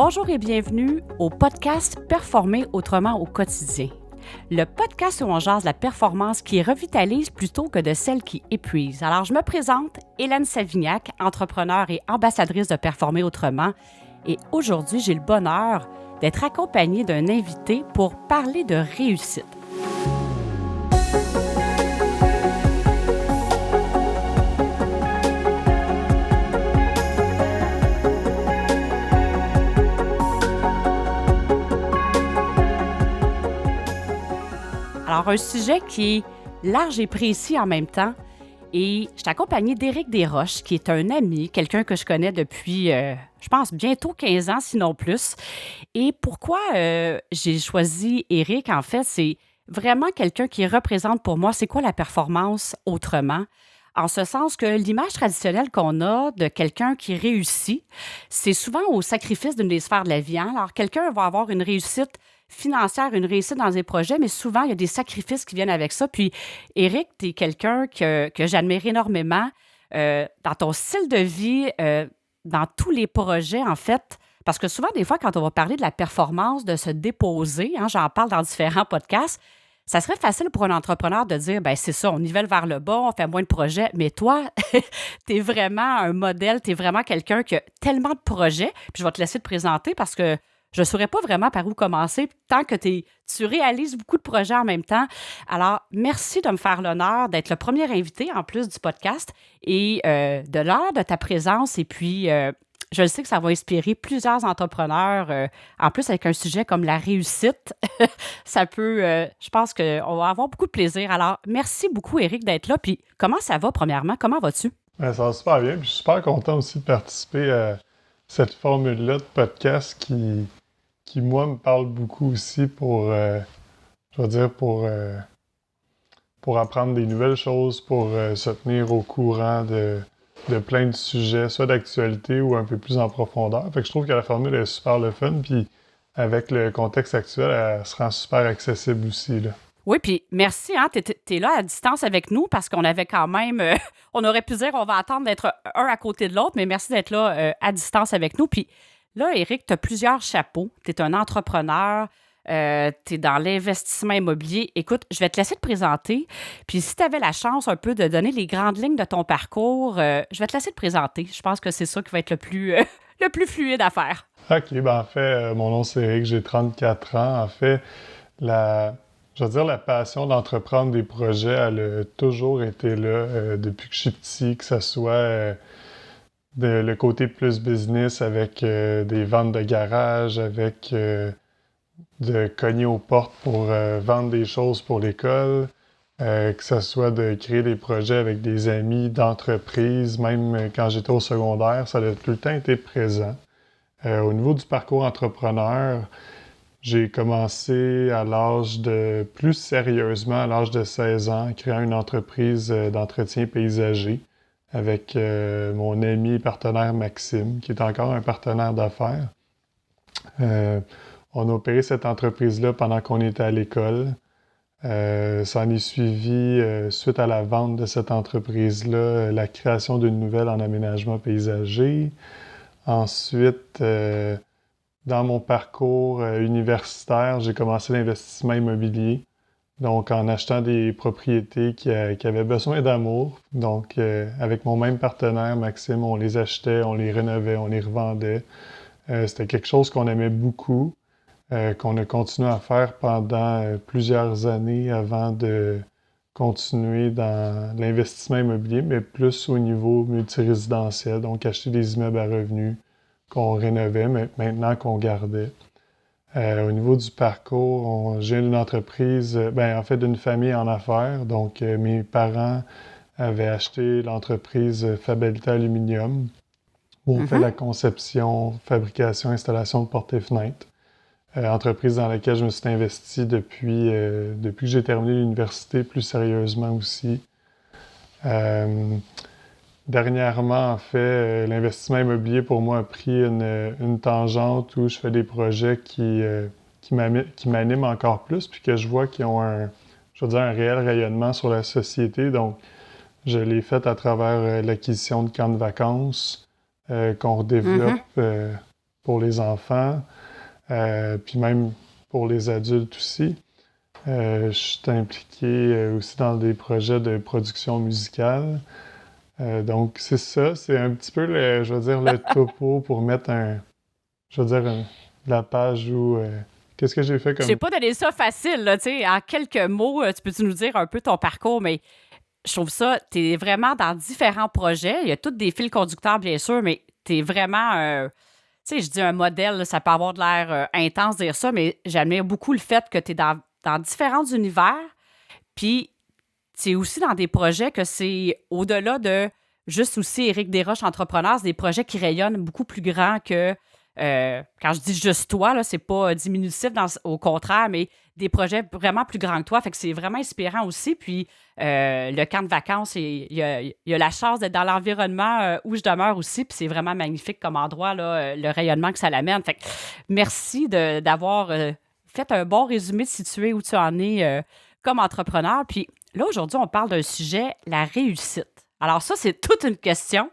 Bonjour et bienvenue au podcast Performer autrement au quotidien. Le podcast où on jase la performance qui revitalise plutôt que de celle qui épuise. Alors, je me présente, Hélène Savignac, entrepreneure et ambassadrice de Performer autrement. Et aujourd'hui, j'ai le bonheur d'être accompagnée d'un invité pour parler de réussite. Alors, un sujet qui est large et précis en même temps. Et je suis accompagnée d'Éric Desroches, qui est un ami, quelqu'un que je connais depuis, je pense, bientôt 15 ans, sinon plus. Et pourquoi j'ai choisi Éric, en fait, c'est vraiment quelqu'un qui représente pour moi, c'est quoi la performance autrement? En ce sens que l'image traditionnelle qu'on a de quelqu'un qui réussit, c'est souvent au sacrifice d'une des sphères de la vie. Hein? Alors, quelqu'un va avoir une réussite financière, une réussite dans des projets, mais souvent, il y a des sacrifices qui viennent avec ça. Puis, Éric, tu es quelqu'un que j'admire énormément dans ton style de vie, dans tous les projets, en fait. Parce que souvent, des fois, quand on va parler de la performance, de se déposer, hein, j'en parle dans différents podcasts, ça serait facile pour un entrepreneur de dire, ben c'est ça, on nivelle vers le bas, on fait moins de projets. Mais toi, tu es vraiment un modèle, tu es vraiment quelqu'un qui a tellement de projets. Puis je vais te laisser te présenter parce que je ne saurais pas vraiment par où commencer tant que tu réalises beaucoup de projets en même temps. Alors, merci de me faire l'honneur d'être le premier invité en plus du podcast et de l'heure de ta présence. Et puis, je le sais que ça va inspirer plusieurs entrepreneurs. En plus, avec un sujet comme la réussite, ça peut, je pense qu'on va avoir beaucoup de plaisir. Alors, merci beaucoup, Éric, d'être là. Puis, comment ça va, premièrement? Comment vas-tu? Ça va super bien. Puis je suis super content aussi de participer à cette formule-là de podcast qui, moi, me parle beaucoup aussi je veux dire, pour apprendre des nouvelles choses, pour se tenir au courant de plein de sujets, soit d'actualité ou un peu plus en profondeur. Fait que je trouve que la formule est super le fun, puis avec le contexte actuel, elle se rend super accessible aussi, là. Oui, puis merci, hein, t'es là à distance avec nous parce qu'on avait quand même, on aurait pu dire on va attendre d'être un à côté de l'autre, mais merci d'être là à distance avec nous. Puis là, Éric, tu as plusieurs chapeaux. Tu es un entrepreneur, tu es dans l'investissement immobilier. Écoute, je vais te laisser te présenter. Puis si tu avais la chance un peu de donner les grandes lignes de ton parcours, je vais te laisser te présenter. Je pense que c'est ça qui va être le plus, le plus fluide à faire. OK, ben en fait, mon nom c'est Eric, j'ai 34 ans. En fait, je veux dire, la passion d'entreprendre des projets, elle a toujours été là depuis que je suis petit, que ce soit le côté plus business avec des ventes de garage, avec de cogner aux portes pour vendre des choses pour l'école, que ce soit de créer des projets avec des amis d'entreprise, même quand j'étais au secondaire, ça a tout le temps été présent. Au niveau du parcours entrepreneur, j'ai commencé plus sérieusement à l'âge de 16 ans, créant une entreprise d'entretien paysager avec mon ami et partenaire Maxime, qui est encore un partenaire d'affaires. On a opéré cette entreprise-là pendant qu'on était à l'école. Ça en est suivi, suite à la vente de cette entreprise-là, la création d'une nouvelle en aménagement paysager. Ensuite, dans mon parcours universitaire, j'ai commencé l'investissement immobilier, donc en achetant des propriétés qui avaient besoin d'amour. Donc, avec mon même partenaire, Maxime, on les achetait, on les rénovait, on les revendait. C'était quelque chose qu'on aimait beaucoup, qu'on a continué à faire pendant plusieurs années avant de continuer dans l'investissement immobilier, mais plus au niveau multirésidentiel, donc acheter des immeubles à revenus qu'on rénovait, mais maintenant qu'on gardait. Au niveau du parcours, j'ai une entreprise, en fait, d'une famille en affaires. Donc, mes parents avaient acheté l'entreprise Fabalité Aluminium, où on fait la conception, fabrication, installation de portes et fenêtres. Entreprise dans laquelle je me suis investi depuis que j'ai terminé l'université, plus sérieusement aussi. Dernièrement, en fait, l'investissement immobilier pour moi a pris une tangente où je fais des projets qui m'animent encore plus, puis que je vois qu'ils ont un réel rayonnement sur la société. Donc, je l'ai fait à travers l'acquisition de camps de vacances qu'on redéveloppe pour les enfants, puis même pour les adultes aussi. Je suis impliqué aussi dans des projets de production musicale. Donc, c'est ça, c'est un petit peu, je veux dire, le topo pour mettre la page où, qu'est-ce que j'ai fait Je t'ai comme... pas donné ça facile, là, tu sais. En quelques mots, tu peux-tu nous dire un peu ton parcours, mais je trouve ça, tu es vraiment dans différents projets. Il y a tous des fils conducteurs, bien sûr, mais tu es vraiment, tu sais, je dis un modèle, là, ça peut avoir de l'air intense de dire ça, mais j'admire beaucoup le fait que tu es dans différents univers. Puis, tu es aussi dans des projets que c'est au-delà de juste aussi Éric Desroches, entrepreneur, c'est des projets qui rayonnent beaucoup plus grand que. Quand je dis juste toi, là, c'est pas diminutif, au contraire, mais des projets vraiment plus grands que toi. Fait que c'est vraiment inspirant aussi. Puis le camp de vacances, il y a la chance d'être dans l'environnement où je demeure aussi. Puis c'est vraiment magnifique comme endroit, là, le rayonnement que ça l'amène. Fait que merci d'avoir fait un bon résumé de situer où tu en es comme entrepreneur. Puis là, aujourd'hui, on parle d'un sujet, la réussite. Alors ça, c'est toute une question.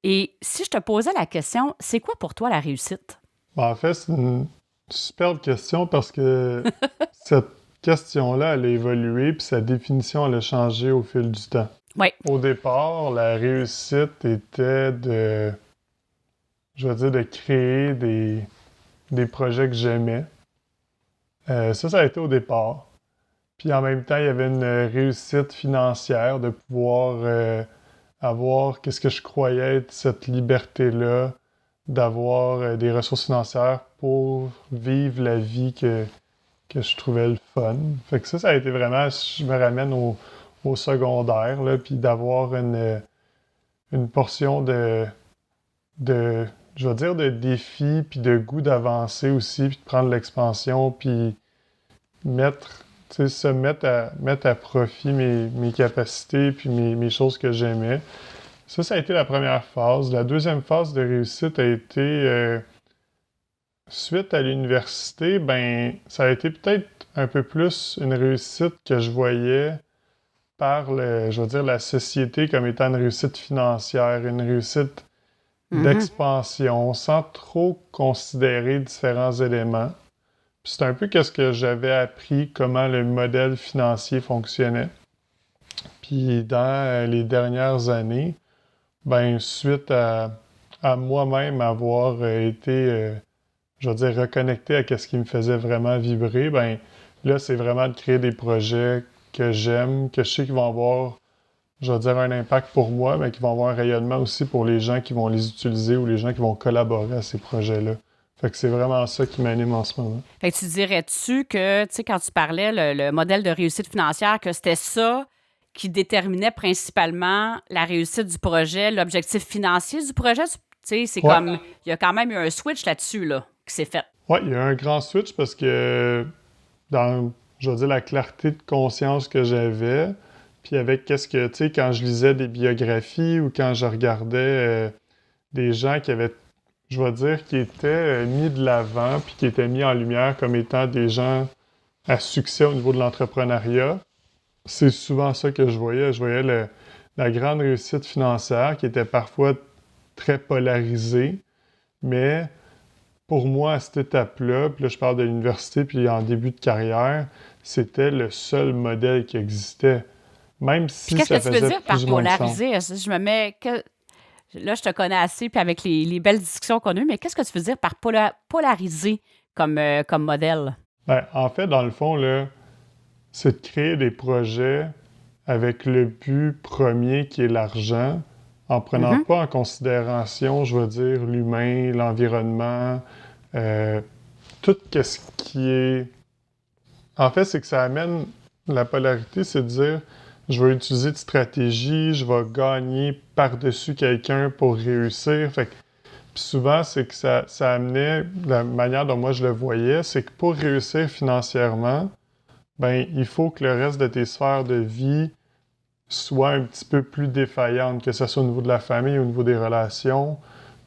Et si je te posais la question, c'est quoi pour toi la réussite? En fait, c'est une superbe question parce que cette question-là, elle a évolué, puis sa définition, elle a changé au fil du temps. Oui. Au départ, la réussite était de créer des projets que j'aimais. Ça a été au départ. Puis en même temps, il y avait une réussite financière de pouvoir avoir qu'est-ce que je croyais être cette liberté-là, d'avoir des ressources financières pour vivre la vie que je trouvais le fun. Fait que ça a été vraiment, je me ramène au secondaire, là, puis d'avoir une portion je vais dire, de défi, puis de goût d'avancer aussi, puis de prendre l'expansion, puis mettre à profit mes capacités, puis mes choses que j'aimais. Ça a été la première phase. La deuxième phase de réussite a été, suite à l'université, ça a été peut-être un peu plus une réussite que je voyais par la société comme étant une réussite financière, une réussite d'expansion, sans trop considérer différents éléments. Puis c'est un peu qu'est-ce que j'avais appris, comment le modèle financier fonctionnait. Puis dans les dernières années, suite à moi-même avoir été, reconnecté à ce qui me faisait vraiment vibrer, là, c'est vraiment de créer des projets que j'aime, que je sais qu'ils vont avoir, un impact pour moi, mais qui vont avoir un rayonnement aussi pour les gens qui vont les utiliser ou les gens qui vont collaborer à ces projets-là. Fait que c'est vraiment ça qui m'anime en ce moment. Fait que tu dirais-tu que, tu sais, quand tu parlais le modèle de réussite financière, que c'était ça qui déterminait principalement la réussite du projet, l'objectif financier du projet? Tu sais, c'est comme, il y a quand même eu un switch là-dessus, là, qui s'est fait. Oui, il y a un grand switch parce que dans, la clarté de conscience que j'avais, puis avec qu'est-ce que, tu sais, quand je lisais des biographies ou quand je regardais des gens qui avaient, qui étaient mis de l'avant puis qui étaient mis en lumière comme étant des gens à succès au niveau de l'entrepreneuriat, c'est souvent ça que je voyais. Je voyais la grande réussite financière qui était parfois très polarisée, mais pour moi, à cette étape-là, puis là, je parle de l'université, puis en début de carrière, c'était le seul modèle qui existait. Même si qu'est-ce ça que tu veux faisait dire par plus ou moins de sens. polariser? Je me mets... Là, je te connais assez, puis avec les belles discussions qu'on a eues, mais qu'est-ce que tu veux dire par polariser comme modèle? En fait, dans le fond, là, c'est de créer des projets avec le but premier qui est l'argent, en prenant pas en considération, l'humain, l'environnement, tout ce qui est... En fait, c'est que ça amène la polarité, c'est de dire, je vais utiliser de stratégie, je vais gagner par-dessus quelqu'un pour réussir. Fait que, puis souvent, c'est que ça amenait, la manière dont moi je le voyais, c'est que pour réussir financièrement, il faut que le reste de tes sphères de vie soit un petit peu plus défaillante, que ce soit au niveau de la famille, au niveau des relations,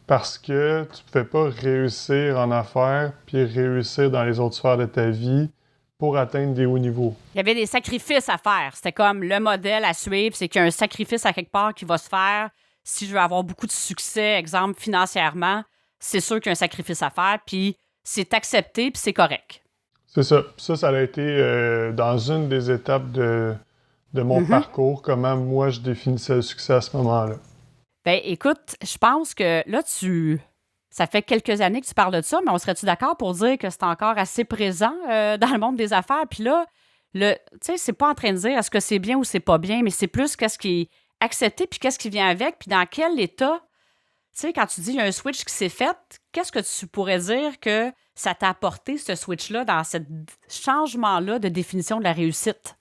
parce que tu ne pouvais pas réussir en affaires puis réussir dans les autres sphères de ta vie pour atteindre des hauts niveaux. Il y avait des sacrifices à faire. C'était comme le modèle à suivre, c'est qu'il y a un sacrifice à quelque part qui va se faire si je veux avoir beaucoup de succès, exemple financièrement. c'est sûr qu'il y a un sacrifice à faire, puis c'est accepté, puis c'est correct. C'est ça. Ça a été dans une des étapes de mon Mhm. parcours, comment moi je définissais le succès à ce moment-là. Ben, écoute, je pense que là, ça fait quelques années que tu parles de ça, mais on serait-tu d'accord pour dire que c'est encore assez présent dans le monde des affaires? Puis là, tu sais, c'est pas en train de dire est-ce que c'est bien ou c'est pas bien, mais c'est plus qu'est-ce qui est accepté, puis qu'est-ce qui vient avec, puis dans quel état. Tu sais, quand tu dis il y a un switch qui s'est fait, qu'est-ce que tu pourrais dire que ça t'a apporté, ce switch-là, dans ce changement-là de définition de la réussite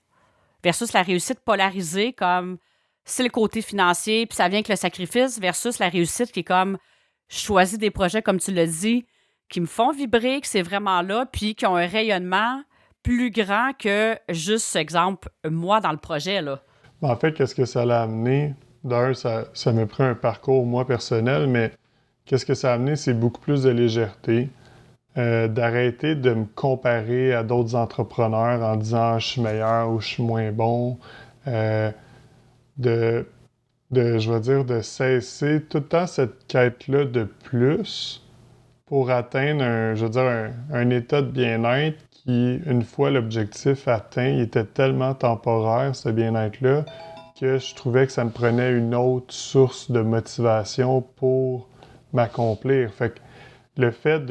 versus la réussite polarisée comme c'est le côté financier, puis ça vient avec le sacrifice, versus la réussite qui est comme je choisis des projets, comme tu l'as dit, qui me font vibrer, que c'est vraiment là, puis qui ont un rayonnement plus grand que juste, exemple, moi dans le projet, là. En fait, qu'est-ce que ça l'a amené? D'un, ça m'a pris un parcours, moi, personnel, mais qu'est-ce que ça a amené? C'est beaucoup plus de légèreté, d'arrêter de me comparer à d'autres entrepreneurs en disant ah, je suis meilleur ou je suis moins bon, euh, de, je vais dire, de cesser tout le temps cette quête-là de plus pour atteindre je veux dire, un état de bien-être qui, une fois l'objectif atteint, il était tellement temporaire, ce bien-être-là, que je trouvais que ça me prenait une autre source de motivation pour m'accomplir. Fait que le fait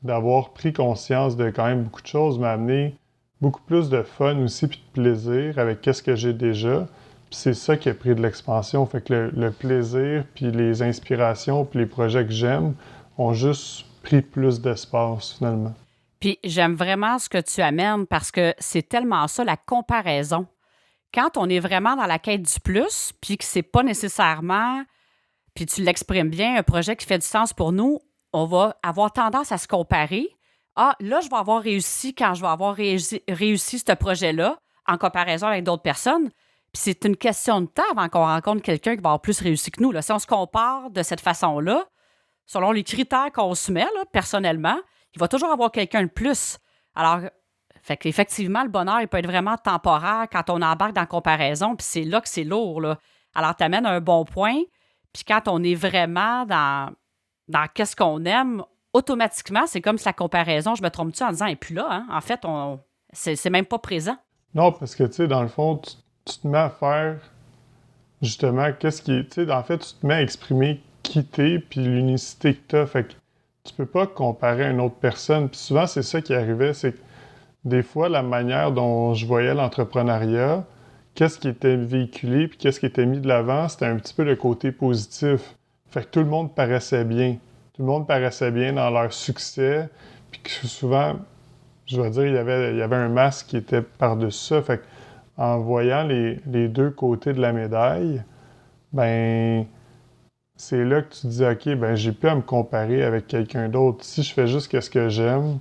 d'avoir pris conscience de quand même beaucoup de choses m'a amené beaucoup plus de fun aussi, puis de plaisir avec qu'est-ce que j'ai déjà. Puis c'est ça qui a pris de l'expansion. Fait que le plaisir, puis les inspirations, puis les projets que j'aime ont juste pris plus d'espace finalement. Puis j'aime vraiment ce que tu amènes parce que c'est tellement ça, la comparaison. Quand on est vraiment dans la quête du plus, puis que c'est pas nécessairement, puis tu l'exprimes bien, un projet qui fait du sens pour nous, on va avoir tendance à se comparer. Ah, là, je vais avoir réussi quand je vais avoir réussi ce projet-là en comparaison avec d'autres personnes. Puis c'est une question de temps avant qu'on rencontre quelqu'un qui va avoir plus réussi que nous, là. Si on se compare de cette façon-là, selon les critères qu'on se met, là, personnellement, il va toujours avoir quelqu'un de plus. Alors, fait qu'effectivement, le bonheur, il peut être vraiment temporaire quand on embarque dans la comparaison, puis c'est là que c'est lourd, là. Alors, tu amènes un bon point, puis quand on est vraiment dans qu'est-ce qu'on aime, automatiquement, c'est comme si la comparaison, je me trompe-tu en disant, elle n'est plus là, hein? En fait, c'est même pas présent. Non, parce que, tu sais, dans le fond, tu te mets à faire, justement, qu'est-ce qui est... Tu sais, en fait, tu te mets à exprimer qui t'es, puis l'unicité que t'as. Fait que tu peux pas comparer à une autre personne. Puis souvent, c'est ça qui arrivait, c'est que des fois, la manière dont je voyais l'entrepreneuriat, qu'est-ce qui était véhiculé, puis qu'est-ce qui était mis de l'avant, c'était un petit peu le côté positif. Fait que tout le monde paraissait bien. Tout le monde paraissait bien dans leur succès, puis que souvent, je dois dire, il y avait un masque qui était par-dessus ça. Fait que en voyant les deux côtés de la médaille, ben c'est là que tu te dis, OK, ben j'ai plus à me comparer avec quelqu'un d'autre. Si je fais juste ce que j'aime,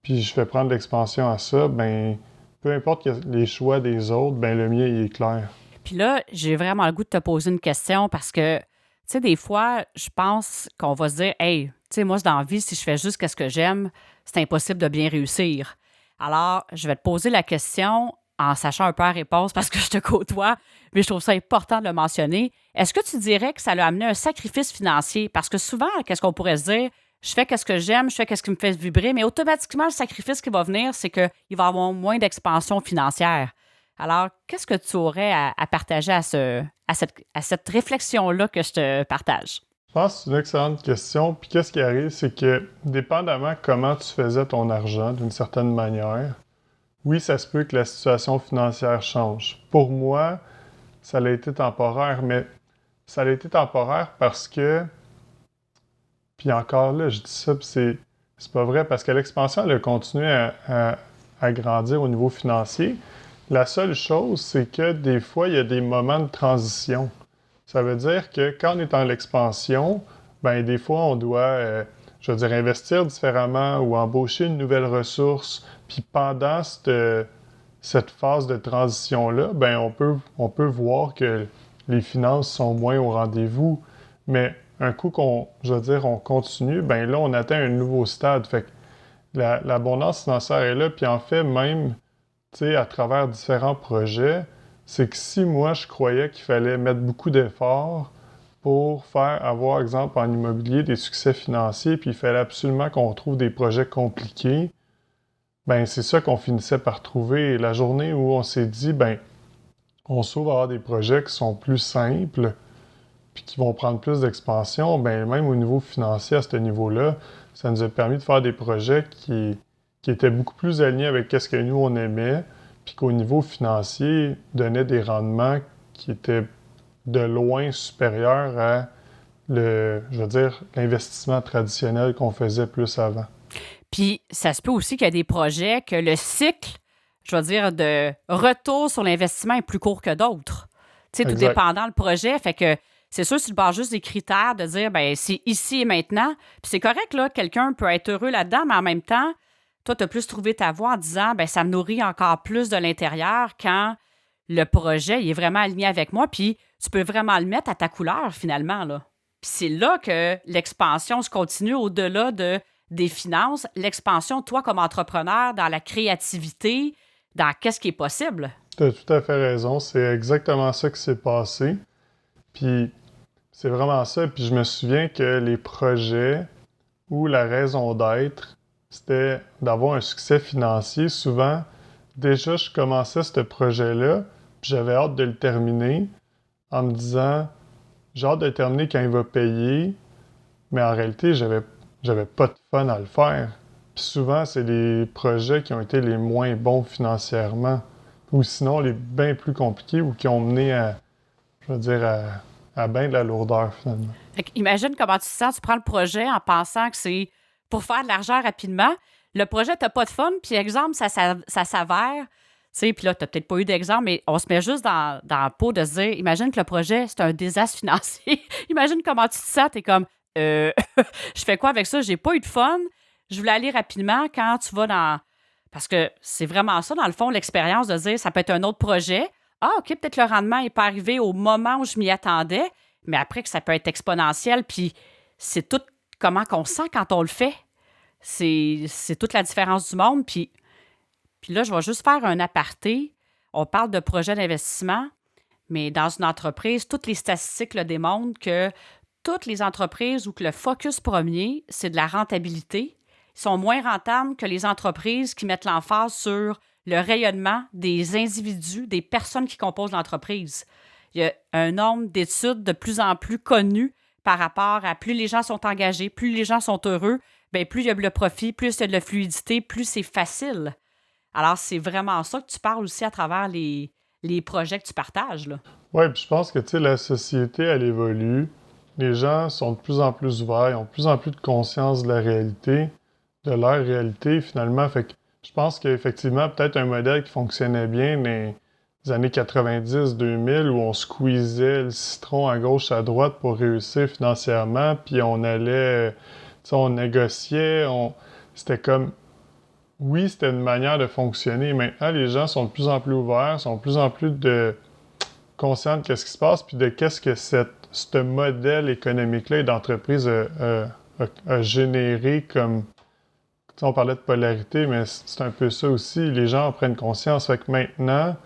puis je fais prendre l'expansion à ça, ben peu importe les choix des autres, ben le mien, il est clair. Puis là, j'ai vraiment le goût de te poser une question parce que, tu sais, des fois, je pense qu'on va se dire, hey, tu sais, moi, dans la vie, si je fais juste ce que j'aime, c'est impossible de bien réussir. Alors, je vais te poser la question en sachant un peu la réponse parce que je te côtoie, mais je trouve ça important de le mentionner. Est-ce que tu dirais que ça l'a amené un sacrifice financier? Parce que souvent, qu'est-ce qu'on pourrait se dire? Je fais ce que j'aime, je fais ce qui me fait vibrer, mais automatiquement, le sacrifice qui va venir, c'est qu'il va y avoir moins d'expansion financière. Alors, qu'est-ce que tu aurais à partager à cette réflexion-là que je te partage? Je pense que c'est une excellente question. Puis qu'est-ce qui arrive, c'est que dépendamment comment tu faisais ton argent d'une certaine manière, oui, ça se peut que la situation financière change. Pour moi, ça a été temporaire, mais ça a été temporaire parce que, puis encore là, je dis ça, puis c'est pas vrai, parce que l'expansion, elle a continué à grandir au niveau financier. La seule chose, c'est que des fois, il y a des moments de transition. Ça veut dire que quand on est en l'expansion, ben des fois, on doit, je veux dire, investir différemment ou embaucher une nouvelle ressource. Puis pendant cette phase de transition-là, ben on peut voir que les finances sont moins au rendez-vous. Mais un coup je veux dire, on continue, ben là, on atteint un nouveau stade. Fait que l'abondance financière est là. Puis en fait, même, tu sais, à travers différents projets, c'est que si moi, je croyais qu'il fallait mettre beaucoup d'efforts pour avoir, exemple, en immobilier, des succès financiers, puis il fallait absolument qu'on trouve des projets compliqués, ben c'est ça qu'on finissait par trouver. Et la journée où on s'est dit, ben on s'ouvre à avoir des projets qui sont plus simples, puis qui vont prendre plus d'expansion, ben même au niveau financier, à ce niveau-là, ça nous a permis de faire des projets qui étaient beaucoup plus alignés avec ce que nous, on aimait, puis qu'au niveau financier, donnaient des rendements qui étaient de loin supérieurs à l'investissement traditionnel qu'on faisait plus avant. Puis, ça se peut aussi qu'il y a des projets que le cycle, de retour sur l'investissement est plus court que d'autres. Tu sais, tout Exact. dépendant le projet. Fait que c'est sûr, si tu bases juste des critères de dire, ben c'est ici et maintenant. Puis c'est correct, là, quelqu'un peut être heureux là-dedans, mais en même temps, toi, tu as plus trouvé ta voie en disant, ben ça me nourrit encore plus de l'intérieur quand le projet il est vraiment aligné avec moi. Puis tu peux vraiment le mettre à ta couleur, finalement, là. Puis c'est là que l'expansion se continue au-delà des finances, l'expansion, toi, comme entrepreneur, dans la créativité, dans qu'est-ce qui est possible. Tu as tout à fait raison. C'est exactement ça qui s'est passé. Puis c'est vraiment ça. Puis je me souviens que les projets où la raison d'être, c'était d'avoir un succès financier. Souvent, déjà, je commençais ce projet-là, puis j'avais hâte de le terminer en me disant, j'ai hâte de le terminer quand il va payer, mais en réalité, j'avais pas de fun à le faire. Puis souvent, c'est les projets qui ont été les moins bons financièrement, ou sinon les bien plus compliqués ou qui ont mené à bien de la lourdeur finalement. Imagine comment tu te sens, tu prends le projet en pensant que c'est pour faire de l'argent rapidement. Le projet, t'as pas de fun, puis exemple, ça s'avère. Tu sais, puis là, t'as peut-être pas eu d'exemple, mais on se met juste dans la peau de se dire, imagine que le projet, c'est un désastre financier. Imagine comment tu te sens, t'es comme, je fais quoi avec ça? J'ai pas eu de fun. Je voulais aller rapidement quand tu vas dans... Parce que c'est vraiment ça, dans le fond, l'expérience de dire, ça peut être un autre projet. Ah, OK, peut-être le rendement n'est pas arrivé au moment où je m'y attendais, mais après que ça peut être exponentiel, puis c'est tout comment qu'on se sent quand on le fait. C'est toute la différence du monde. Puis là, je vais juste faire un aparté. On parle de projet d'investissement, mais dans une entreprise, toutes les statistiques le démontrent que toutes les entreprises où que le focus premier, c'est de la rentabilité, sont moins rentables que les entreprises qui mettent l'emphase sur le rayonnement des individus, des personnes qui composent l'entreprise. Il y a un nombre d'études de plus en plus connues par rapport à plus les gens sont engagés, plus les gens sont heureux, bien, plus il y a le profit, plus il y a de la fluidité, plus c'est facile. Alors, c'est vraiment ça que tu parles aussi à travers les projets que tu partages, là. Oui, puis je pense que, tu sais, la société, elle évolue. Les gens sont de plus en plus ouverts, ils ont de plus en plus de conscience de la réalité, de leur réalité, finalement. Fait que je pense qu'effectivement, peut-être un modèle qui fonctionnait bien dans les années 90-2000, où on squeezait le citron à gauche, à droite pour réussir financièrement, puis on allait, tu sais, on négociait, c'était comme... Oui, c'était une manière de fonctionner. Maintenant, les gens sont de plus en plus ouverts, sont de plus en plus conscients de ce qui se passe, puis de qu'est-ce que ce modèle économique-là et d'entreprise a généré comme... Tu sais, on parlait de polarité, mais c'est un peu ça aussi. Les gens en prennent conscience. Fait que maintenant,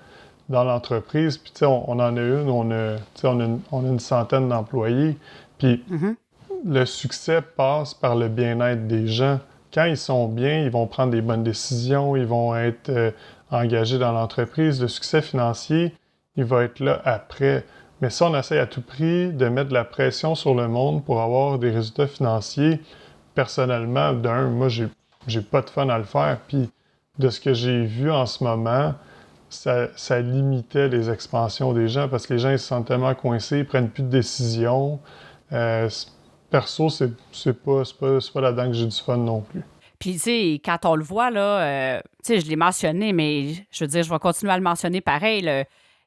dans l'entreprise, puis tu sais, on en a une, on a une centaine d'employés, puis le succès passe par le bien-être des gens. Quand ils sont bien, ils vont prendre des bonnes décisions, ils vont être engagés dans l'entreprise. Le succès financier, il va être là après. Mais ça, on essaie à tout prix de mettre de la pression sur le monde pour avoir des résultats financiers. Personnellement, moi, j'ai pas de fun à le faire. Puis, de ce que j'ai vu en ce moment, ça limitait les expansions des gens parce que les gens, ils se sentent tellement coincés, ils prennent plus de décisions. Perso, c'est pas là-dedans que j'ai du fun non plus. Puis, tu sais, quand on le voit, là, tu sais, je l'ai mentionné, mais je veux dire, je vais continuer à le mentionner pareil,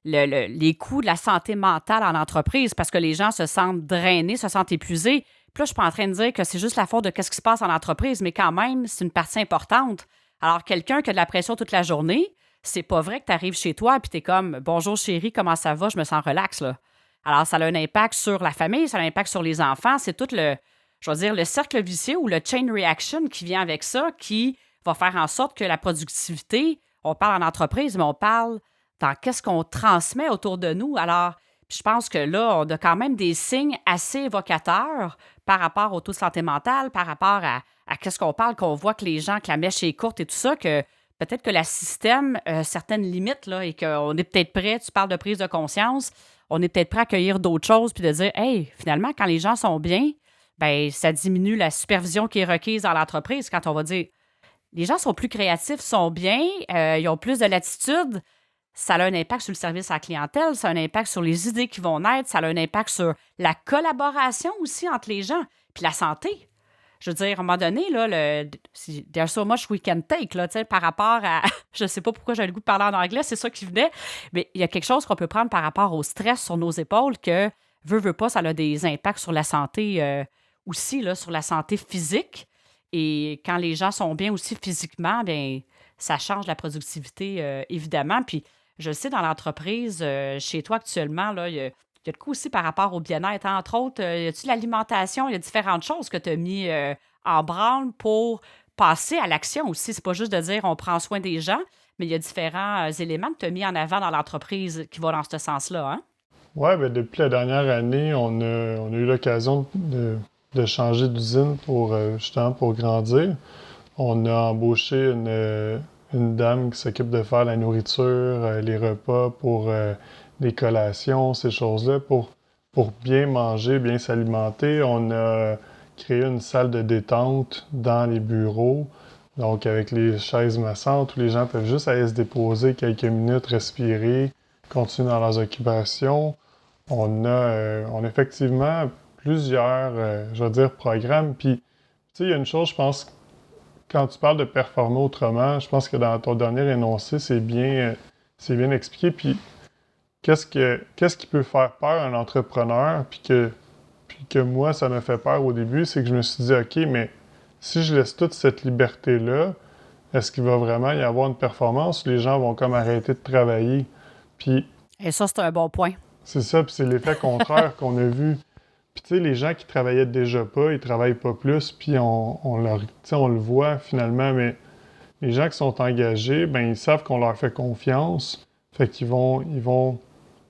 les coûts de la santé mentale en entreprise parce que les gens se sentent drainés, se sentent épuisés. Puis là, je suis pas en train de dire que c'est juste la faute de ce qui se passe en entreprise, mais quand même, c'est une partie importante. Alors, quelqu'un qui a de la pression toute la journée, c'est pas vrai que tu arrives chez toi et tu es comme « Bonjour chérie, comment ça va? Je me sens relax, là. » Alors, ça a un impact sur la famille, ça a un impact sur les enfants. C'est tout le cercle vicieux ou le chain reaction qui vient avec ça, qui va faire en sorte que la productivité, on parle en entreprise, mais on parle dans qu'est-ce qu'on transmet autour de nous. Alors, Je pense que là, on a quand même des signes assez évocateurs par rapport au taux de santé mentale, par rapport à qu'est-ce qu'on parle, qu'on voit que les gens, que la mèche est courte et tout ça, que peut-être que le système a certaines limites là, et qu'on est peut-être prêt, tu parles de prise de conscience, on est peut-être prêt à accueillir d'autres choses puis de dire, hey, finalement, quand les gens sont bien, ben ça diminue la supervision qui est requise dans l'entreprise quand on va dire, les gens sont plus créatifs, sont bien, ils ont plus de latitude. Ça a un impact sur le service à la clientèle, ça a un impact sur les idées qui vont naître, ça a un impact sur la collaboration aussi entre les gens, puis la santé. Je veux dire, à un moment donné, là, there's so much we can take, là, par rapport à... Je sais pas pourquoi j'ai le goût de parler en anglais, c'est ça qui venait, mais il y a quelque chose qu'on peut prendre par rapport au stress sur nos épaules que, veut pas, ça a des impacts sur la santé aussi, là, sur la santé physique. Et quand les gens sont bien aussi physiquement, bien, ça change la productivité, évidemment. Puis, je le sais, dans l'entreprise, chez toi actuellement, là, il y a de quoi aussi par rapport au bien-être. Hein. Entre autres, y a-tu l'alimentation? Il y a différentes choses que tu as mis en branle pour passer à l'action aussi. C'est pas juste de dire on prend soin des gens, mais il y a différents éléments que tu as mis en avant dans l'entreprise qui vont dans ce sens-là. Hein? Oui, ben depuis la dernière année, on a eu l'occasion de changer d'usine pour justement pour grandir. On a embauché une dame qui s'occupe de faire la nourriture, les repas pour les collations, ces choses-là, pour bien manger, bien s'alimenter. On a créé une salle de détente dans les bureaux, donc avec les chaises massantes où les gens peuvent juste aller se déposer quelques minutes, respirer, continuer dans leurs occupations. On a effectivement plusieurs, je vais dire, programmes. Puis, tu sais, il y a une chose, je pense, quand tu parles de performer autrement, je pense que dans ton dernier énoncé, c'est bien expliqué. Puis, qu'est-ce qui peut faire peur à un entrepreneur, puis que moi, ça m'a fait peur au début, c'est que je me suis dit, OK, mais si je laisse toute cette liberté-là, est-ce qu'il va vraiment y avoir une performance ou les gens vont comme arrêter de travailler? Puis, Et ça, c'est un bon point. c'est ça, puis c'est l'effet contraire qu'on a vu. Puis tu sais, les gens qui travaillaient déjà pas, ils travaillent pas plus, puis on le voit finalement, mais les gens qui sont engagés, ben ils savent qu'on leur fait confiance, fait qu'ils vont,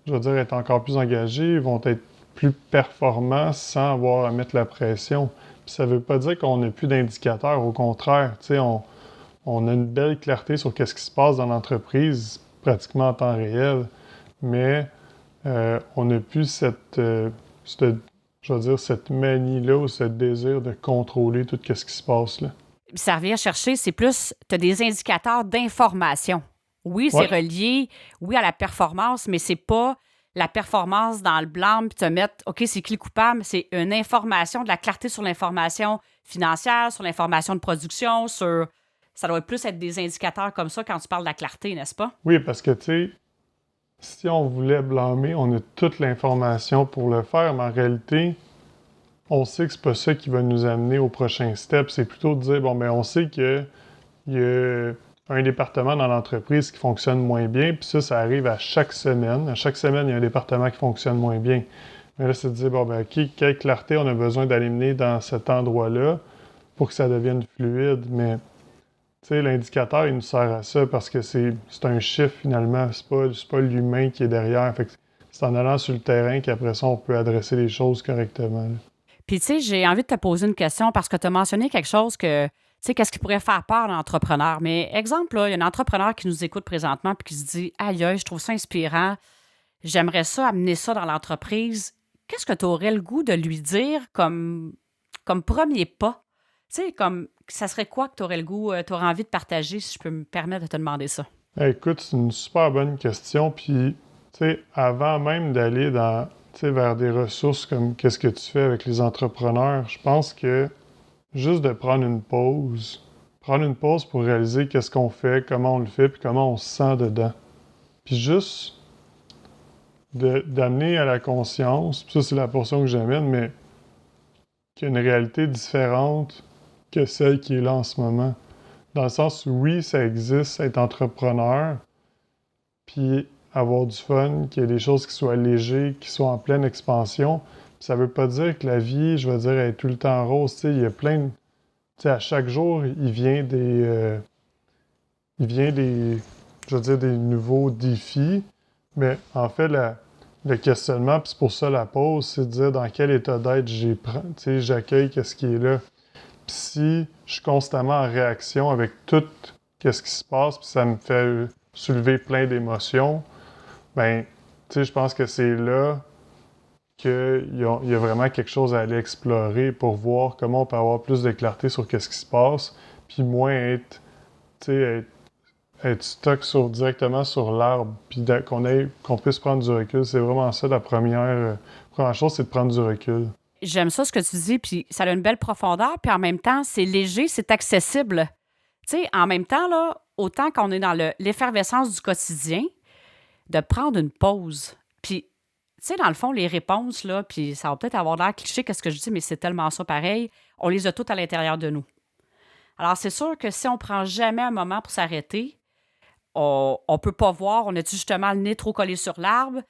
je veux dire, être encore plus engagés, ils vont être plus performants sans avoir à mettre la pression. Puis ça veut pas dire qu'on n'a plus d'indicateurs, au contraire, tu sais, on a une belle clarté sur qu'est-ce qui se passe dans l'entreprise, pratiquement en temps réel, mais on n'a plus je veux dire, cette manie-là ou ce désir de contrôler tout ce qui se passe là. Ça revient chercher, c'est plus, tu as des indicateurs d'information. Oui, c'est Ouais, relié, oui, à la performance, mais c'est pas la performance dans le blanc, puis te mettre, OK, c'est qui le coupable? C'est une information, de la clarté sur l'information financière, sur l'information de production, sur... Ça doit plus être des indicateurs comme ça quand tu parles de la clarté, n'est-ce pas? oui, parce que, tu sais, si on voulait blâmer, on a toute l'information pour le faire, mais en réalité, on sait que c'est pas ça qui va nous amener au prochain step. C'est plutôt de dire, bon, ben, on sait qu'il y a un département dans l'entreprise qui fonctionne moins bien, puis ça arrive à chaque semaine. À chaque semaine, il y a un département qui fonctionne moins bien. Mais là, c'est de dire, bon, ben, OK, quelle clarté on a besoin d'éliminer dans cet endroit-là pour que ça devienne fluide. Mais, tu sais, l'indicateur, il nous sert à ça parce que c'est un chiffre, finalement. C'est pas l'humain qui est derrière. Fait que c'est en allant sur le terrain qu'après ça, on peut adresser les choses correctement, là. Puis, tu sais, j'ai envie de te poser une question parce que tu as mentionné quelque chose que, tu sais, qu'est-ce qui pourrait faire peur à l'entrepreneur. Mais, exemple, là, il y a un entrepreneur qui nous écoute présentement puis qui se dit, aïe, aïe, je trouve ça inspirant. J'aimerais ça, amener ça dans l'entreprise. Qu'est-ce que tu aurais le goût de lui dire comme premier pas? Tu sais, comme, ça serait quoi que tu aurais le goût, tu aurais envie de partager, si je peux me permettre de te demander ça? Écoute, c'est une super bonne question. Puis, tu sais, avant même d'aller tu sais, vers des ressources comme qu'est-ce que tu fais avec les entrepreneurs, je pense que juste de prendre une pause pour réaliser qu'est-ce qu'on fait, comment on le fait, puis comment on se sent dedans. Puis juste d'amener à la conscience, puis ça c'est la portion que j'amène, mais qu'il y a une réalité différente que celle qui est là en ce moment. Dans le sens où oui, ça existe, être entrepreneur, puis avoir du fun, qu'il y ait des choses qui soient légères, qui soient en pleine expansion. Puis ça veut pas dire que la vie, je veux dire, est tout le temps rose. Tu sais, il y a plein de... Tu sais, à chaque jour, je veux dire, des nouveaux défis. Mais en fait, le questionnement, puis c'est pour ça la pause, c'est de dire dans quel état d'être j'accueille qu'est-ce qui est là. Puis si je suis constamment en réaction avec tout qu'est-ce qui se passe, puis ça me fait soulever plein d'émotions, ben, je pense que c'est là qu'il y a vraiment quelque chose à aller explorer pour voir comment on peut avoir plus de clarté sur qu'est-ce qui se passe, puis moins être stuck directement sur l'arbre, puis qu'on puisse prendre du recul. C'est vraiment ça la première chose, c'est de prendre du recul. J'aime ça ce que tu dis, puis ça a une belle profondeur, puis en même temps, c'est léger, c'est accessible. Tu sais, en même temps, là, autant qu'on est dans l'effervescence du quotidien, de prendre une pause. Puis, tu sais, dans le fond, les réponses, là, puis ça va peut-être avoir l'air cliché, qu'est-ce que je dis, mais c'est tellement ça pareil, on les a toutes à l'intérieur de nous. Alors, c'est sûr que si on prend jamais un moment pour s'arrêter, on peut pas voir, on a justement le nez trop collé sur l'arbre.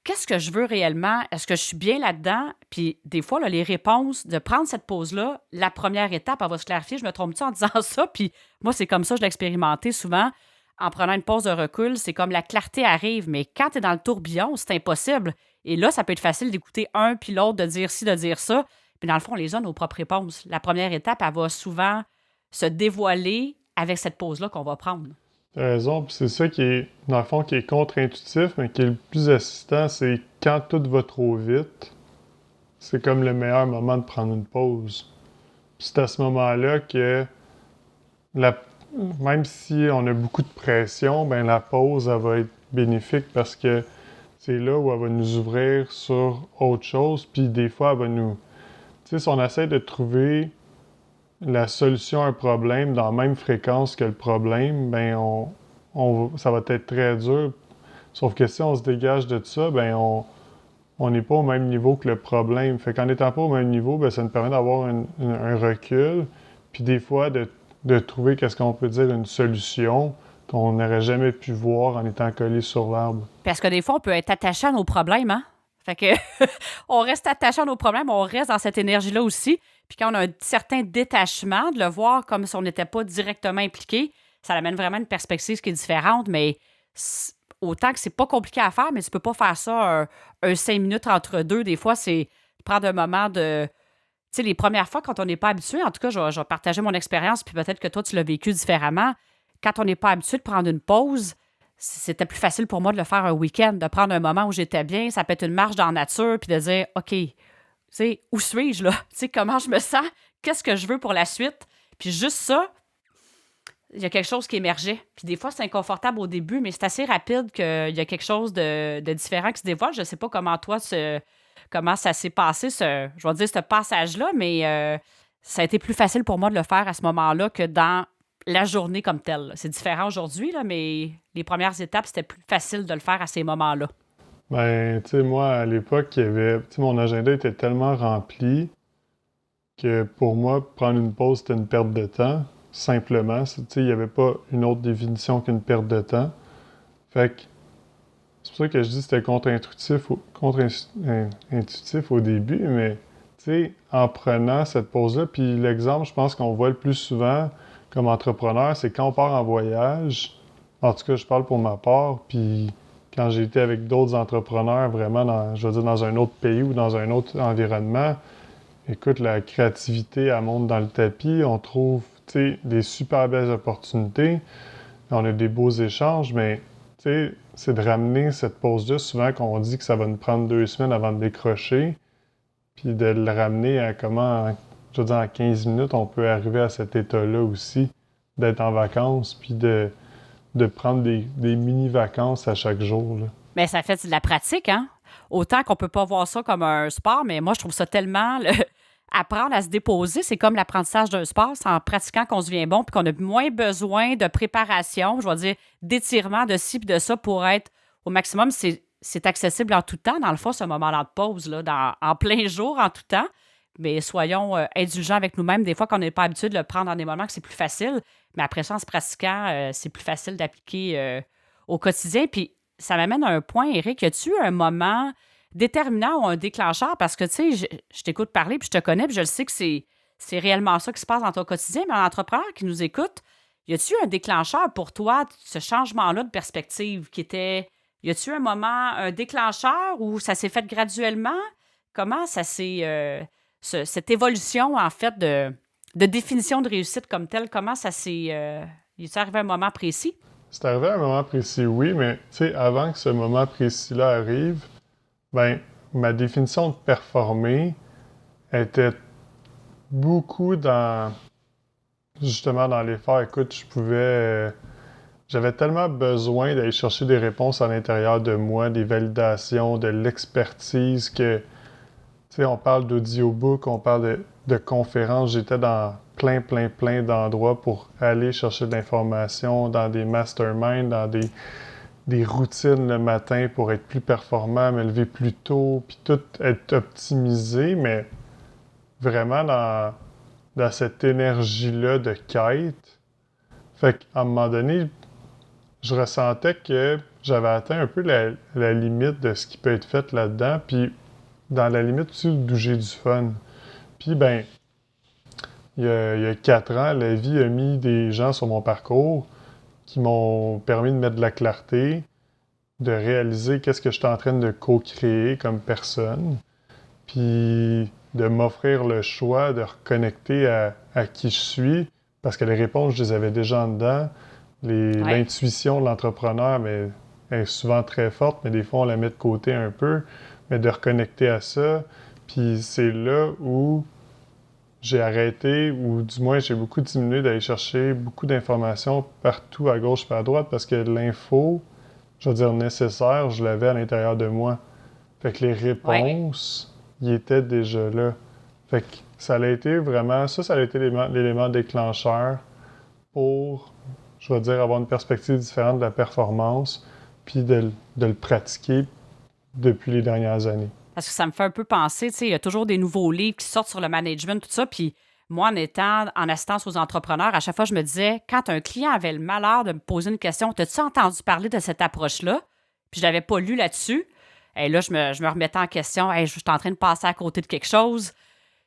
Qu'est-ce que je veux réellement? Est-ce que je suis bien là-dedans? Puis des fois, là, les réponses, de prendre cette pause-là, la première étape, elle va se clarifier. Je me trompe-tu en disant ça? Puis moi, c'est comme ça, je l'ai expérimenté souvent. En prenant une pause de recul, c'est comme la clarté arrive. Mais quand tu es dans le tourbillon, c'est impossible. Et là, ça peut être facile d'écouter un puis l'autre, de dire ci, de dire ça. Puis dans le fond, on les a nos propres réponses. La première étape, elle va souvent se dévoiler avec cette pause-là qu'on va prendre. T'as raison, puis c'est ça qui est, dans le fond, qui est contre-intuitif, mais qui est le plus assistant, c'est quand tout va trop vite, c'est comme le meilleur moment de prendre une pause. Puis c'est à ce moment-là que, même si on a beaucoup de pression, ben la pause, elle va être bénéfique parce que c'est là où elle va nous ouvrir sur autre chose, puis des fois, elle va nous... Tu sais, si on essaie de trouver la solution à un problème dans la même fréquence que le problème, ben ça va être très dur. Sauf que si on se dégage de ça, ben on n'est pas au même niveau que le problème. Fait qu'en n'étant pas au même niveau, ben ça nous permet d'avoir un recul, puis des fois de trouver qu'est-ce qu'on peut dire une solution qu'on n'aurait jamais pu voir en étant collé sur l'arbre. Parce que des fois, on peut être attaché à nos problèmes, hein? Fait que on reste attaché à nos problèmes, on reste dans cette énergie-là aussi. Puis quand on a un certain détachement, de le voir comme si on n'était pas directement impliqué, ça amène vraiment une perspective qui est différente, mais autant que c'est pas compliqué à faire, mais tu peux pas faire ça un 5 minutes entre deux. Des fois, c'est prendre un moment de... Tu sais, les premières fois, quand on n'est pas habitué, en tout cas, je vais partager mon expérience, puis peut-être que toi, tu l'as vécu différemment. Quand on n'est pas habitué de prendre une pause, c'était plus facile pour moi de le faire un week-end, de prendre un moment où j'étais bien. Ça peut être une marche dans la nature, puis de dire, OK, tu sais, où suis-je là? Tu sais, comment je me sens? Qu'est-ce que je veux pour la suite? Puis juste ça, il y a quelque chose qui émergeait. Puis des fois, c'est inconfortable au début, mais c'est assez rapide qu'il y a quelque chose de différent qui se dévoile. Je ne sais pas comment toi, comment ça s'est passé, je vais dire ce passage-là, mais ça a été plus facile pour moi de le faire à ce moment-là que dans la journée comme telle. C'est différent aujourd'hui, là, mais les premières étapes, c'était plus facile de le faire à ces moments-là. Ben, tu sais, moi, à l'époque, mon agenda était tellement rempli que pour moi, prendre une pause, c'était une perte de temps, simplement. Tu sais, il n'y avait pas une autre définition qu'une perte de temps. Fait que c'est pour ça que je dis que c'était contre-intuitif au début, mais tu sais, en prenant cette pause-là, puis l'exemple, je pense qu'on voit le plus souvent comme entrepreneur, c'est quand on part en voyage, en tout cas, je parle pour ma part, puis quand j'ai été avec d'autres entrepreneurs vraiment je veux dire, dans un autre pays ou dans un autre environnement, écoute, la créativité, elle monte dans le tapis, on trouve, tu sais, des super belles opportunités, on a des beaux échanges, mais tu sais, c'est de ramener cette pause-là, souvent qu'on dit que ça va nous prendre 2 semaines avant de décrocher, puis de le ramener à comment, je veux dire, en 15 minutes, on peut arriver à cet état-là aussi, d'être en vacances, puis de prendre des mini-vacances à chaque jour. Là. Mais ça fait de la pratique, hein? Autant qu'on peut pas voir ça comme un sport, mais moi, je trouve ça tellement... apprendre à se déposer, c'est comme l'apprentissage d'un sport. C'est en pratiquant qu'on se devient bon puis qu'on a moins besoin de préparation, je vais dire d'étirement, de ci puis de ça pour être au maximum. C'est accessible en tout temps, dans le fond, ce moment-là de pause, là, en plein jour, en tout temps. Mais soyons indulgents avec nous-mêmes. Des fois, qu'on n'est pas habitué de le prendre dans des moments que c'est plus facile. Mais après ça, en se pratiquant, c'est plus facile d'appliquer au quotidien. Puis, ça m'amène à un point, Éric. Y a-tu un moment déterminant ou un déclencheur? Parce que, tu sais, je t'écoute parler, puis je te connais, puis je le sais que c'est réellement ça qui se passe dans ton quotidien. Mais un entrepreneur qui nous écoute, y a-tu un déclencheur pour toi, ce changement-là de perspective qui était Y a-tu un moment, un déclencheur où ça s'est fait graduellement? Comment ça s'est... cette évolution, en fait, de définition de réussite comme telle, comment ça s'est... y est arrivé à un moment précis? C'est arrivé à un moment précis, oui, mais tu sais, avant que ce moment précis-là arrive, ben, ma définition de performer était beaucoup dans, justement, dans l'effort. Écoute, j'avais tellement besoin d'aller chercher des réponses à l'intérieur de moi, des validations, de l'expertise que, tu sais, on parle d'audiobook, on parle de conférences. J'étais dans plein d'endroits pour aller chercher de l'information, dans des masterminds, dans des routines le matin pour être plus performant, me lever plus tôt, puis tout être optimisé, mais vraiment dans cette énergie-là de quête. Fait qu'à un moment donné, je ressentais que j'avais atteint un peu la limite de ce qui peut être fait là-dedans, puis dans la limite aussi d'où j'ai du fun. Puis ben, il y a 4 ans, la vie a mis des gens sur mon parcours qui m'ont permis de mettre de la clarté, de réaliser qu'est-ce que j'étais en train de co-créer comme personne, puis de m'offrir le choix de reconnecter à qui je suis, parce que les réponses, je les avais déjà en dedans. L'intuition de l'entrepreneur, mais, elle est souvent très forte, mais des fois, on la met de côté un peu, mais de reconnecter à ça. Puis c'est là où j'ai arrêté, ou du moins, j'ai beaucoup diminué d'aller chercher beaucoup d'informations partout à gauche et à droite, parce que l'info, je veux dire nécessaire, je l'avais à l'intérieur de moi. Fait que les réponses, ils étaient déjà là. Fait que ça a été vraiment, ça a été l'élément déclencheur pour, je vais dire, avoir une perspective différente de la performance, puis de le pratiquer depuis les dernières années. Parce que ça me fait un peu penser, tu sais, il y a toujours des nouveaux livres qui sortent sur le management, tout ça, puis moi, en étant en assistance aux entrepreneurs, à chaque fois, je me disais, quand un client avait le malheur de me poser une question, t'as-tu entendu parler de cette approche-là? Puis je l'avais pas lu là-dessus. Et là, je me remettais en question, je suis en train de passer à côté de quelque chose.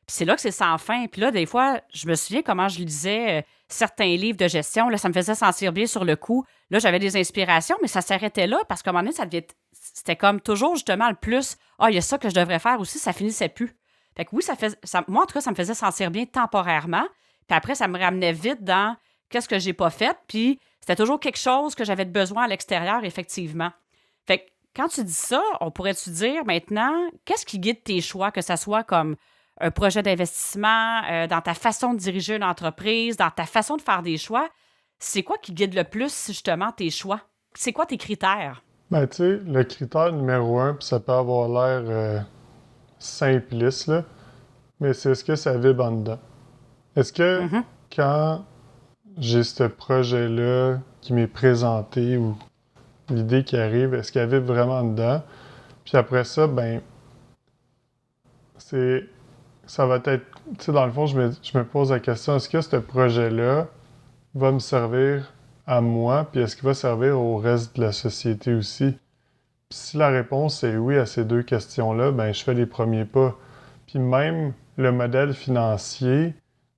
Puis c'est là que c'est sans fin. Puis là, des fois, je me souviens comment je lisais certains livres de gestion. Là, ça me faisait sentir bien sur le coup. Là, j'avais des inspirations, mais ça s'arrêtait là parce qu'à un moment donné, c'était comme toujours justement le plus. Ah, il y a ça que je devrais faire aussi, ça finissait plus. Fait que oui, moi, en tout cas, ça me faisait sentir bien temporairement. Puis après, ça me ramenait vite dans qu'est-ce que j'ai pas fait. Puis c'était toujours quelque chose que j'avais de besoin à l'extérieur, effectivement. Fait que quand tu dis ça, on pourrait-tu dire maintenant, qu'est-ce qui guide tes choix, que ça soit comme un projet d'investissement, dans ta façon de diriger une entreprise, dans ta façon de faire des choix? C'est quoi qui guide le plus, justement, tes choix? C'est quoi tes critères? Ben, tu sais, le critère numéro 1, puis ça peut avoir l'air simpliste, là, mais c'est est-ce que ça vibre en dedans? Est-ce que quand j'ai ce projet-là qui m'est présenté ou l'idée qui arrive, est-ce qu'elle vibre vraiment en dedans? Puis après ça, ben, ça va être, tu sais, dans le fond, je me pose la question, est-ce que ce projet-là va me servir à moi, puis est-ce qu'il va servir au reste de la société aussi? Puis si la réponse est oui à ces 2 questions-là, ben je fais les premiers pas. Puis même le modèle financier,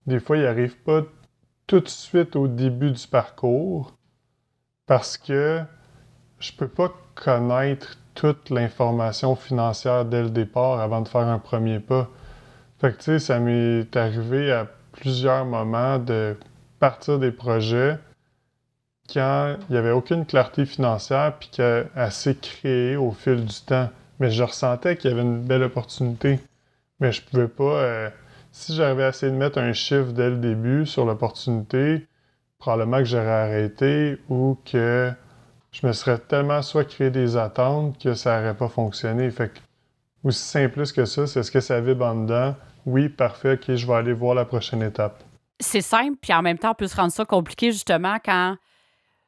des fois, il n'arrive pas tout de suite au début du parcours parce que je peux pas connaître toute l'information financière dès le départ avant de faire un premier pas. Fait que tu sais, ça m'est arrivé à plusieurs moments de partir des projets quand il n'y avait aucune clarté financière puis qu'elle s'est créée au fil du temps. Mais je ressentais qu'il y avait une belle opportunité. Mais je pouvais pas... si j'avais essayé de mettre un chiffre dès le début sur l'opportunité, probablement que j'aurais arrêté ou que je me serais tellement soit créé des attentes que ça n'aurait pas fonctionné. Fait que, aussi simple que ça, c'est est-ce que ça vibre en dedans? Oui, parfait, ok, je vais aller voir la prochaine étape. C'est simple, puis en même temps, on peut se rendre ça compliqué justement quand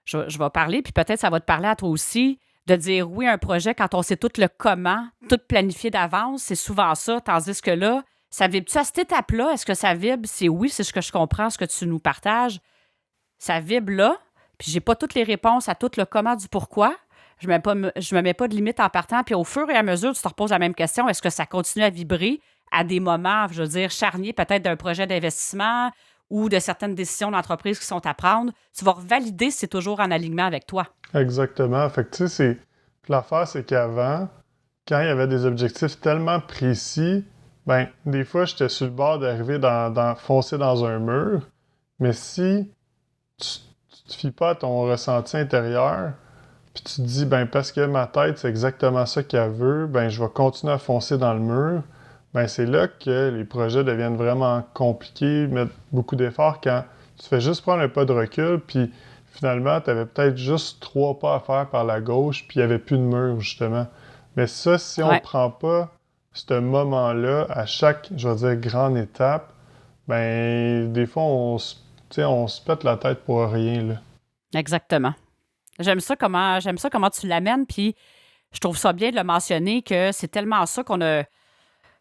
je vais parler, puis peut-être ça va te parler à toi aussi, de dire oui à un projet quand on sait tout le comment, tout planifié d'avance, c'est souvent ça, tandis que là, ça vibre-tu à cette étape-là? Est-ce que ça vibre? C'est oui, c'est ce que je comprends, ce que tu nous partages. Ça vibre là, puis j'ai pas toutes les réponses à tout le comment du pourquoi. Je me mets pas de limite en partant, puis au fur et à mesure, tu te reposes la même question, est-ce que ça continue à vibrer à des moments, je veux dire, charniers peut-être d'un projet d'investissement ou de certaines décisions d'entreprise qui sont à prendre, tu vas revalider si c'est toujours en alignement avec toi. Exactement. Fait que tu sais, Puis l'affaire, c'est qu'avant, quand il y avait des objectifs tellement précis, ben des fois, j'étais sur le bord d'arriver foncer dans un mur. Mais si tu te fies pas à ton ressenti intérieur, puis tu te dis, ben parce que ma tête, c'est exactement ça qu'elle veut, ben je vais continuer à foncer dans le mur, ben c'est là que les projets deviennent vraiment compliqués, mettre beaucoup d'efforts quand tu fais juste prendre un pas de recul, puis finalement, tu avais peut-être juste 3 pas à faire par la gauche, puis il n'y avait plus de mur, justement. Mais ça, si on ne Ouais, prend pas ce moment-là à chaque, je vais dire, grande étape, ben des fois, on se pète la tête pour rien, là. exactement. J'aime ça comment tu l'amènes, puis je trouve ça bien de le mentionner que c'est tellement ça qu'on a.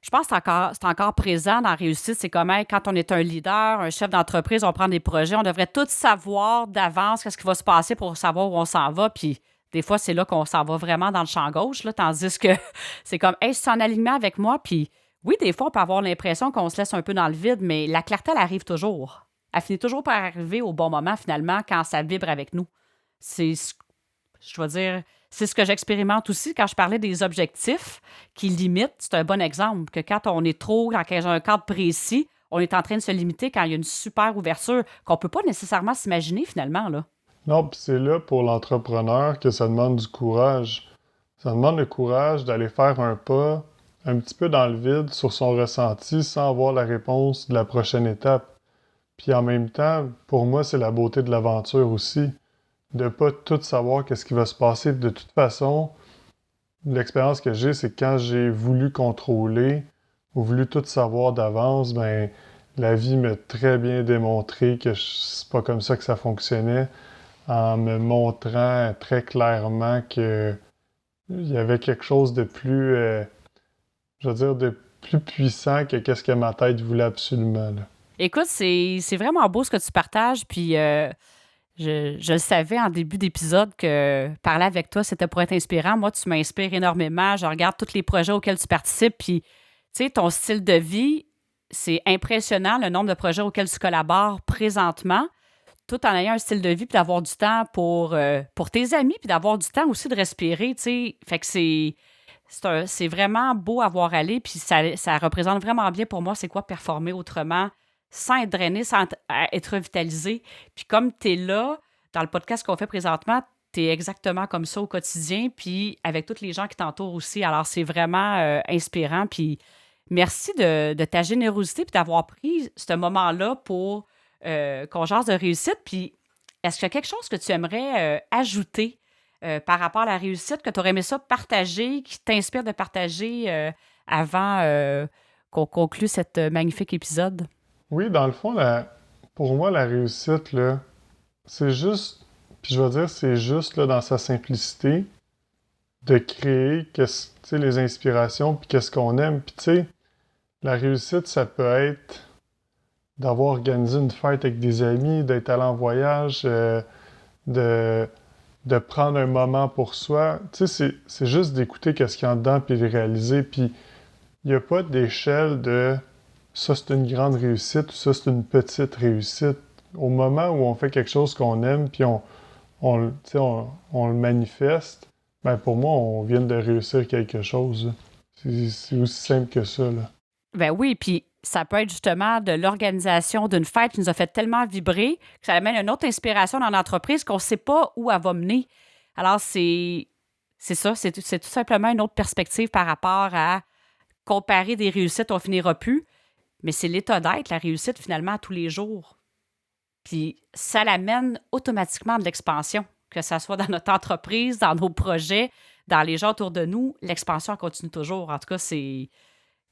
Je pense que c'est encore présent dans la réussite. C'est comme hey, quand on est un leader, un chef d'entreprise, on prend des projets, on devrait tout savoir d'avance qu'est-ce qui va se passer pour savoir où on s'en va. Puis des fois, c'est là qu'on s'en va vraiment dans le champ gauche, là, tandis que c'est comme hey, c'est en alignement avec moi. Puis oui, des fois, on peut avoir l'impression qu'on se laisse un peu dans le vide, mais la clarté, elle arrive toujours. Elle finit toujours par arriver au bon moment, finalement, quand ça vibre avec nous. C'est, je dois dire, c'est ce que j'expérimente aussi quand je parlais des objectifs qui limitent. C'est un bon exemple que quand on est trop dans un cadre précis, on est en train de se limiter quand il y a une super ouverture qu'on peut pas nécessairement s'imaginer finalement, là. Non, puis c'est là pour l'entrepreneur que ça demande du courage. Ça demande le courage d'aller faire un pas un petit peu dans le vide sur son ressenti sans avoir la réponse de la prochaine étape. Puis en même temps, pour moi, c'est la beauté de l'aventure aussi, de pas tout savoir qu'est-ce qui va se passer. De toute façon, l'expérience que j'ai, c'est que quand j'ai voulu contrôler ou voulu tout savoir d'avance, ben la vie m'a très bien démontré que c'est pas comme ça que ça fonctionnait, en me montrant très clairement que il y avait quelque chose de plus, je veux dire, de plus puissant que qu'est-ce que ma tête voulait absolument, là. Écoute, c'est vraiment beau ce que tu partages, puis je le savais en début d'épisode que parler avec toi, c'était pour être inspirant. Moi, tu m'inspires énormément. Je regarde tous les projets auxquels tu participes, puis tu sais, ton style de vie, c'est impressionnant le nombre de projets auxquels tu collabores présentement, tout en ayant un style de vie, puis d'avoir du temps pour tes amis, puis d'avoir du temps aussi de respirer, tu sais. Fait que c'est vraiment beau à voir aller, puis ça représente vraiment bien pour moi c'est quoi performer autrement, sans être drainé, sans être revitalisé. Puis comme tu es là, dans le podcast qu'on fait présentement, tu es exactement comme ça au quotidien, puis avec tous les gens qui t'entourent aussi. Alors, c'est vraiment inspirant. Puis merci de ta générosité, puis d'avoir pris ce moment-là pour qu'on jase de réussite. Puis est-ce qu'il y a quelque chose que tu aimerais ajouter par rapport à la réussite, que tu aurais aimé ça partager, qui t'inspire de partager avant qu'on conclue cet magnifique épisode? Oui, dans le fond, pour moi, la réussite, là, c'est juste, puis je vais dire, c'est juste là, dans sa simplicité, de créer tu sais, les inspirations, puis qu'est-ce qu'on aime. Puis tu sais, la réussite, ça peut être d'avoir organisé une fête avec des amis, d'être allé en voyage, de, de prendre un moment pour soi. Tu sais, c'est juste d'écouter qu'est-ce qu'il y a en dedans, puis de réaliser. Puis il n'y a pas d'échelle de ça, c'est une grande réussite ou ça, c'est une petite réussite. Au moment où on fait quelque chose qu'on aime, puis tu sais, on le manifeste, ben pour moi, on vient de réussir quelque chose, là. C'est aussi simple que ça, là. Ben oui, puis ça peut être justement de l'organisation d'une fête qui nous a fait tellement vibrer que ça amène une autre inspiration dans l'entreprise qu'on ne sait pas où elle va mener. Alors, c'est ça, c'est tout simplement une autre perspective par rapport à comparer des réussites, on finira plus. Mais c'est l'état d'être, la réussite, finalement, à tous les jours. Puis ça l'amène automatiquement de l'expansion, que ce soit dans notre entreprise, dans nos projets, dans les gens autour de nous. L'expansion elle continue toujours. En tout cas, c'est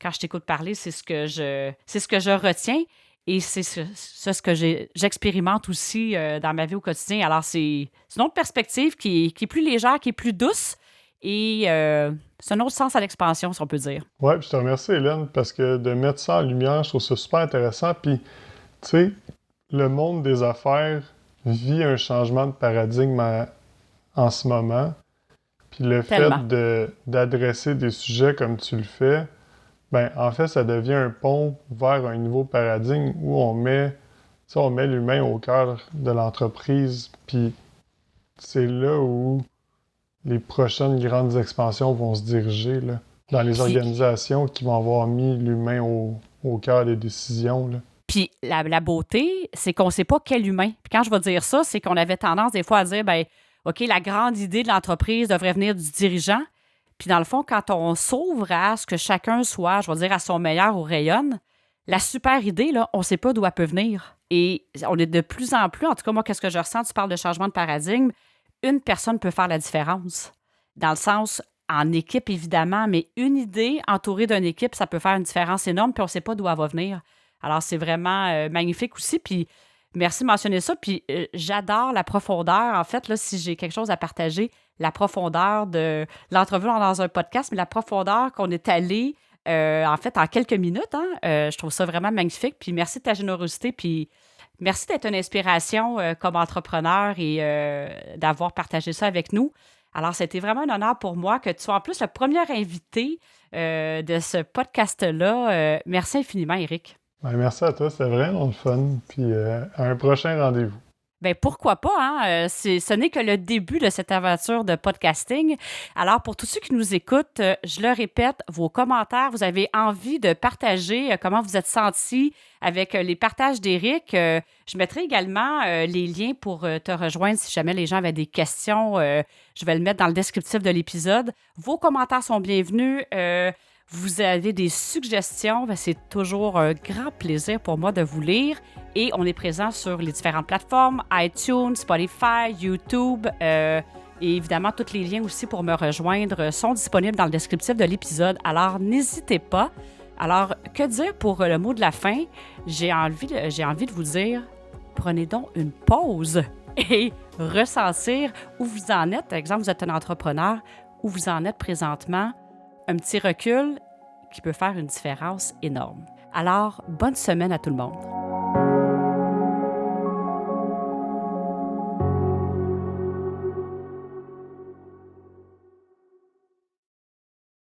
quand je t'écoute parler, c'est ce que je retiens et c'est ce que j'expérimente aussi dans ma vie au quotidien. Alors, c'est une autre perspective qui est plus légère, qui est plus douce et c'est un autre sens à l'expansion, si on peut dire. Ouais, puis je te remercie, Hélène, parce que de mettre ça en lumière, je trouve ça super intéressant. Puis, tu sais, le monde des affaires vit un changement de paradigme en ce moment. Puis le Tellement. fait d'adresser des sujets comme tu le fais, ben en fait, ça devient un pont vers un nouveau paradigme où tu sais, on met l'humain au cœur de l'entreprise. Puis c'est là où les prochaines grandes expansions vont se diriger, là, dans les organisations qui vont avoir mis l'humain au cœur des décisions, là. Puis la beauté, c'est qu'on ne sait pas quel humain. Puis quand je vais dire ça, c'est qu'on avait tendance des fois à dire, ben OK, la grande idée de l'entreprise devrait venir du dirigeant. Puis dans le fond, quand on s'ouvre à ce que chacun soit, je vais dire, à son meilleur ou rayonne, la super idée, là, on ne sait pas d'où elle peut venir. Et on est de plus en plus, en tout cas, moi, qu'est-ce que je ressens? Tu parles de changement de paradigme. Une personne peut faire la différence. Dans le sens, en équipe, évidemment, mais une idée entourée d'une équipe, ça peut faire une différence énorme, puis on ne sait pas d'où elle va venir. Alors, c'est vraiment magnifique aussi. Puis, merci de mentionner ça. Puis, j'adore la profondeur. En fait, là, si j'ai quelque chose à partager, la profondeur de l'entrevue dans un podcast, mais la profondeur qu'on est allé, en fait, en quelques minutes. Je trouve ça vraiment magnifique. Puis, merci de ta générosité. Puis, merci d'être une inspiration comme entrepreneur et d'avoir partagé ça avec nous. Alors, c'était vraiment un honneur pour moi que tu sois en plus le premier invité de ce podcast-là. Merci infiniment, Éric. Ben, merci à toi, c'était vraiment le fun. Puis à un prochain rendez-vous. Bien, pourquoi pas, hein? Ce n'est que le début de cette aventure de podcasting. Alors, pour tous ceux qui nous écoutent, je le répète, vos commentaires, vous avez envie de partager comment vous êtes sentis avec les partages d'Éric. Je mettrai également les liens pour te rejoindre si jamais les gens avaient des questions. Je vais le mettre dans le descriptif de l'épisode. Vos commentaires sont bienvenus. Vous avez des suggestions, c'est toujours un grand plaisir pour moi de vous lire. Et on est présent sur les différentes plateformes, iTunes, Spotify, YouTube. Et évidemment, tous les liens aussi pour me rejoindre sont disponibles dans le descriptif de l'épisode. Alors, n'hésitez pas. Alors, que dire pour le mot de la fin? J'ai envie de vous dire, prenez donc une pause et ressentir où vous en êtes. Par exemple, vous êtes un entrepreneur, où vous en êtes présentement. Un petit recul qui peut faire une différence énorme. Alors, bonne semaine à tout le monde.